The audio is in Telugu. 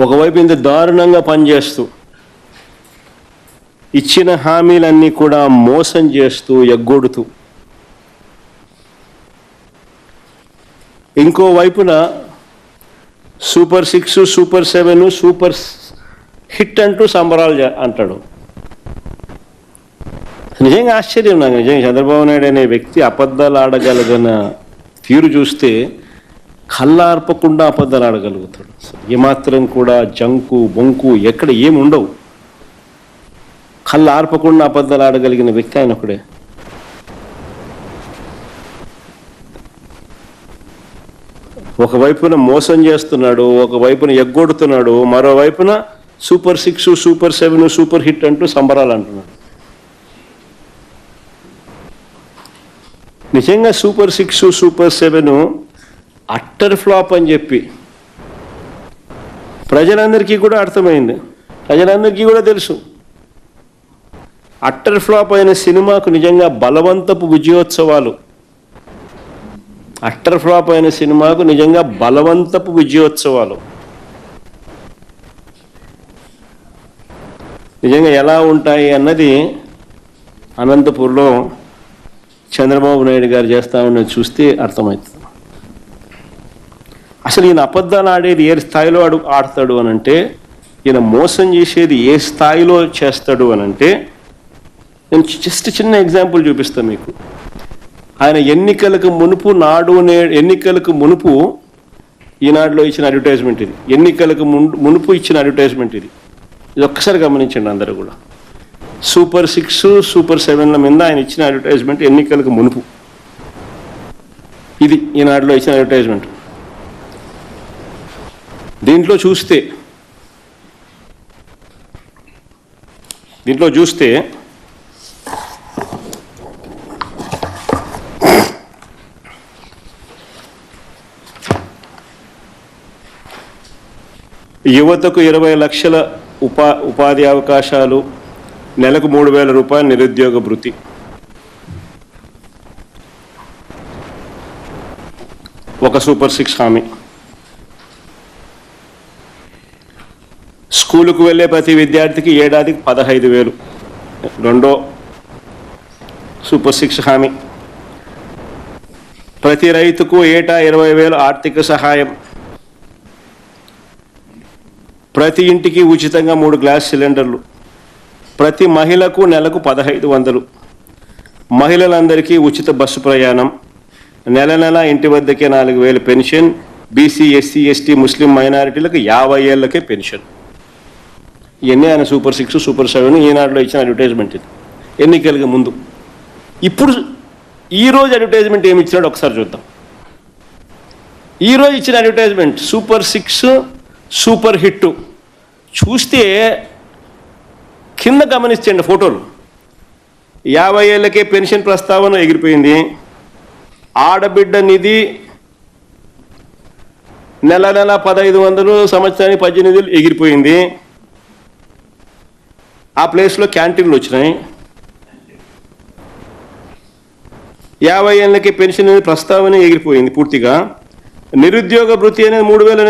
ఒకవైపు ఇంత దారుణంగా పనిచేస్తూ ఇచ్చిన హామీలన్నీ కూడా మోసం చేస్తూ ఎగ్గొడుతూ, ఇంకో వైపున సూపర్ 6, సూపర్ 7, సూపర్ హిట్ అంటూ సంబరాలు అంటాడు. నిజంగా ఆశ్చర్యం నాకు. నిజంగా చంద్రబాబు నాయుడు అనే వ్యక్తి అబద్ధాలు ఆడగలిగిన తీరు చూస్తే కళ్ళార్పకుండా అబద్ధాలు ఆడగలుగుతాడు. ఏమాత్రం కూడా జంకు బొంకు ఎక్కడ ఏమి ఉండవు. కళ్ళు ఆర్పకుండా అబద్ధాలు ఆడగలిగిన వ్యక్తి ఆయన ఒకడే. ఒకవైపున మోసం చేస్తున్నాడు, ఒకవైపున ఎగ్గొడుతున్నాడు, మరోవైపున సూపర్ 6, సూపర్ 7, సూపర్ హిట్ అంటూ సంబరాలు అంటున్నాడు. నిజంగా సూపర్ 6, సూపర్ 7 అట్టర్ ఫ్లాప్ అని చెప్పి ప్రజలందరికీ కూడా అర్థమైంది, ప్రజలందరికీ కూడా తెలుసు. అట్టర్ ఫ్లాప్ అయిన సినిమాకు నిజంగా బలవంతపు విజయోత్సవాలు, అట్టర్ ఫ్లాప్ అయిన సినిమాకు నిజంగా బలవంతపు విజయోత్సవాలు నిజంగా ఎలా ఉంటాయి అన్నది అనంతపూర్లో చంద్రబాబు నాయుడు గారు చేస్తా ఉన్నది చూస్తే అర్థమవుతుంది. అసలు ఈయన అబద్ధాలు ఆడేది ఏ స్థాయిలో ఆడతాడు అనంటే, ఈయన మోసం చేసేది ఏ స్థాయిలో చేస్తాడు అనంటే, నేను జస్ట్ చిన్న ఎగ్జాంపుల్ చూపిస్తాను మీకు. ఆయన ఎన్నికలకు మునుపు ఈనాడులో ఇచ్చిన అడ్వర్టైజ్మెంట్ ఇది. ఎన్నికలకు మునుపు ఇచ్చిన అడ్వర్టైజ్మెంట్ ఇది. ఇది ఒక్కసారి గమనించండి అందరూ కూడా. సూపర్ 6, సూపర్ 7ల మీద ఆయన ఇచ్చిన అడ్వర్టైజ్మెంట్ ఎన్నికలకు మునుపు. ఇది ఈనాడులో ఇచ్చిన అడ్వర్టైజ్మెంట్. దీంట్లో చూస్తే యువతకు 20 లక్షల ఉపాధి అవకాశాలు, నెలకు 3,000 రూపాయల నిరుద్యోగ భృతి. ఒక సూపర్ 6 హామీ. స్కూలుకు వెళ్ళే ప్రతి విద్యార్థికి ఏడాదికి 15,000. రెండో సూపర్ 6 హామీ. ప్రతి రైతుకు ఏటా 20,000 ఆర్థిక సహాయం. ప్రతి ఇంటికి ఉచితంగా 3 గ్యాస్ సిలిండర్లు. ప్రతి మహిళకు నెలకు 1,500. మహిళలందరికీ ఉచిత బస్సు ప్రయాణం. నెల ఇంటి వద్దకే 4,000 పెన్షన్. బీసీ, ఎస్సీ, ఎస్టీ, ముస్లిం మైనారిటీలకు 50 ఏళ్లకే పెన్షన్. ఇవన్నీ ఆయన సూపర్ 6, సూపర్ 7 ఈనాడులో ఇచ్చిన అడ్వర్టైజ్మెంట్ ఇది ఎన్నికలకు ముందు. ఇప్పుడు ఈరోజు అడ్వర్టైజ్మెంట్ ఏమి ఇచ్చినాడు ఒకసారి చూద్దాం. ఈరోజు ఇచ్చిన అడ్వర్టైజ్మెంట్ సూపర్ 6, సూపర్ హిట్. చూస్తే కింద గమనించండి ఫోటోలు. 50 ఏళ్ళకే పెన్షన్ ప్రస్తావన ఎగిరిపోయింది. ఆడబిడ్డ నిధి నెల 1,500, సంవత్సరానికి 18,000 ఎగిరిపోయింది. ఆ ప్లేస్లో క్యాంటీన్లు వచ్చినాయి. 50 ఏళ్ళకే పెన్షన్ ప్రస్తావన ఎగిరిపోయింది పూర్తిగా. నిరుద్యోగ భృతి అనేది 3,000